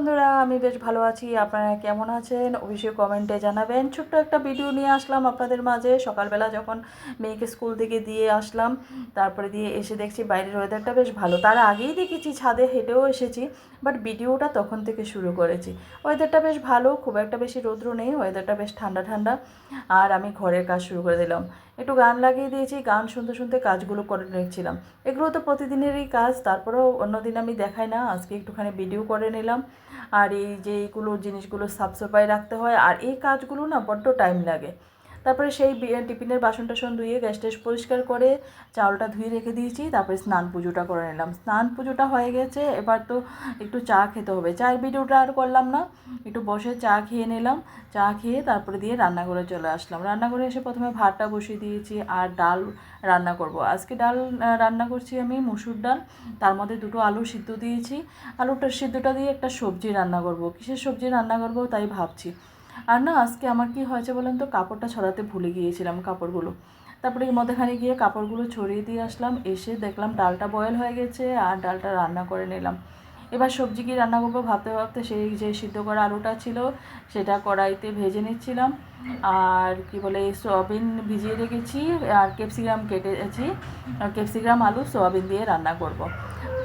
বন্ধুরা, আমি বেশ ভালো আছি। আপনারা কেমন আছেন অবশ্যই কমেন্টে জানাবেন। ছোট্ট একটা ভিডিও নিয়ে আসলাম আপনাদের মাঝে। সকালবেলা যখন মেয়েকে স্কুল থেকে দিয়ে আসলাম, তারপরে দিয়ে এসে দেখছি বাইরের ওয়েদারটা বেশ ভালো। তার আগেই দেখেছি ছাদে হেঁটেও এসেছি, বাট ভিডিওটা তখন থেকে শুরু করেছি। ওয়েদারটা বেশ ভালো, খুব একটা বেশি রৌদ্র নেই, ওয়েদারটা বেশ ঠান্ডা ঠান্ডা। আর আমি ঘরের কাজ শুরু করে দিলাম। একটু গান লাগিয়ে দিয়েছি, গান শুনতে শুনতে কাজগুলো করে নিচ্ছিলাম। এগুলো তো প্রতিদিনেরই কাজ, তারপরেও অন্যদিন আমি দেখাই না, আজকে একটুখানি ভিডিও করে নিলাম। আর এই যে এইগুলো জিনিসগুলো সাফ সাফাই রাখতে হয়, আর এই কাজগুলো না বড্ড টাইম লাগে। তারপরে সেই টিফিনের বাসন টাসন ধুয়ে গ্যাস ট্যাস পরিষ্কার করে চাউলটা ধুয়ে রেখে দিয়েছি। তারপরে স্নান পুজোটা করে নিলাম। স্নান পুজোটা হয়ে গেছে, এবার তো একটু চা খেতে হবে। চায়ের ভিডিওটা আর করলাম না, একটু বসে চা খেয়ে নিলাম। চা খেয়ে তারপরে দিয়ে রান্নাঘরে চলে আসলাম। রান্নাঘরে এসে প্রথমে ভাতটা বসিয়ে দিয়েছি, আর ডাল রান্না করব। আজকে ডাল রান্না করছি আমি মুসুর ডাল, তার মধ্যে দুটো আলু সিদ্ধ দিয়েছি। আলুটা সিদ্ধটা দিয়ে একটা সবজি রান্না করব। কিসের সবজি রান্না করব তাই ভাবছি। আর না, আজকে আমার কি হয়েছে বলেন তো, কাপড়টা ছড়াতে ভুলে গিয়েছিলাম কাপড়গুলো। তারপরে মধ্যেখানে গিয়ে কাপড়গুলো ছড়িয়ে দিয়ে আসলাম। এসে দেখলাম ডালটা বয়েল হয়ে গেছে, আর ডালটা রান্না করে নিলাম। এবার সবজি কী রান্না করবো ভাবতে ভাবতে সেই যে সিদ্ধ করা আলুটা ছিল সেটা কড়াইতে ভেজে নিচ্ছিলাম। আর কি বলে, সয়াবিন ভিজিয়ে রেখেছি, আর ক্যাপসিকাম কেটেছি। ক্যাপসিকাম আলু সয়াবিন দিয়ে রান্না করব।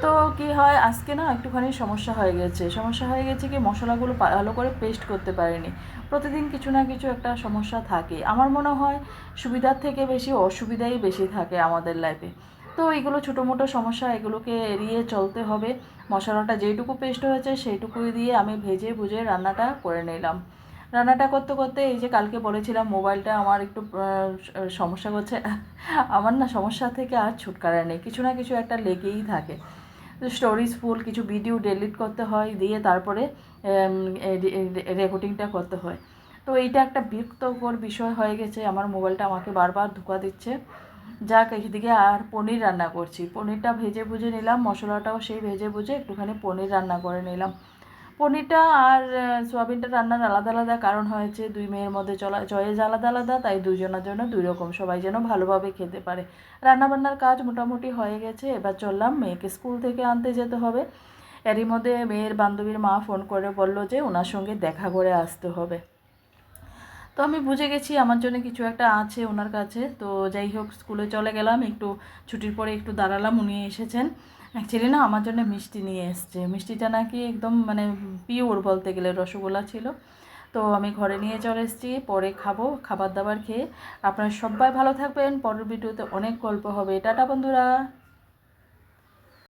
তো কি হয়, আজকে না একটুখানি সমস্যা হয়ে গেছে কি, মশলাগুলো ভালো করে পেস্ট করতে পারিনি। প্রতিদিন কিছু না কিছু একটা সমস্যা থাকে। আমার মনে হয় সুবিধার থেকে বেশি অসুবিধাই বেশি থাকে আমাদের লাইফে। তো এইগুলো ছোটো মোটো সমস্যা, এগুলোকে এড়িয়ে চলতে হবে। মশলাটা যেইটুকু পেস্ট হয়েছে সেইটুকুই দিয়ে আমি ভেজে ভুজে রান্নাটা করে নিলাম। রান্নাটা করতে করতে এই যে কালকে বলেছিলাম মোবাইলটা আমার একটু সমস্যা করছে। আমার না সমস্যা থেকে আর ছুটকারা নেই, কিছু না কিছু একটা লেগেই থাকে। স্টোরেজ ফুল, কিছু ভিডিও ডিলিট করতে হয়, দিয়ে তারপরে রেকর্ডিংটা করতে হয়। তো এইটা একটা বিরক্তকর বিষয় হয়ে গেছে, আমার মোবাইলটা আমাকে বারবার ধোঁকা দিচ্ছে। যাক, এদিকে আর পনির রান্না করছি। পনিরটা ভেজে ভুজে নিলাম, মশলাটাও সেই ভেজে ভুজে একটুখানি পনির রান্না করে নিলাম। পনিরটা আর সোয়াবিনটা রান্নার আলাদা আলাদা কারণ হয়েছে, দুই মেয়ের মধ্যে চয়েস আলাদা আলাদা, তাই দুজনের জন্য দুই রকম, সবাই যেন ভালোভাবে খেতে পারে। রান্নাবান্নার কাজ মোটামুটি হয়ে গেছে, এবার চললাম মেয়েকে স্কুল থেকে আনতে যেতে হবে। এরই মধ্যে মেয়ের বান্ধবীর মা ফোন করে বলল যে ওনার সঙ্গে দেখা করে আসতে হবে। তো আমি বুঝে গেছি আমার জন্য কিছু একটা আছে ওনার কাছে। তো যাই হোক, স্কুলে চলে গেলাম, একটু ছুটির পরে একটু দাঁড়ালাম, উনি এসেছেন। অ্যাকচুয়ালি না আমার জন্য মিষ্টি নিয়ে এসছে। মিষ্টিটা নাকি একদম মানে পিওর বলতে গেলে, রসগোল্লা ছিল। তো আমি ঘরে নিয়ে চলে এসেছি, পরে খাবো। খাবার দাবার খেয়ে আপনারা সবাই ভালো থাকবেন। পরের ভিডিওতে অনেক গল্প হবে। টাটা বন্ধুরা।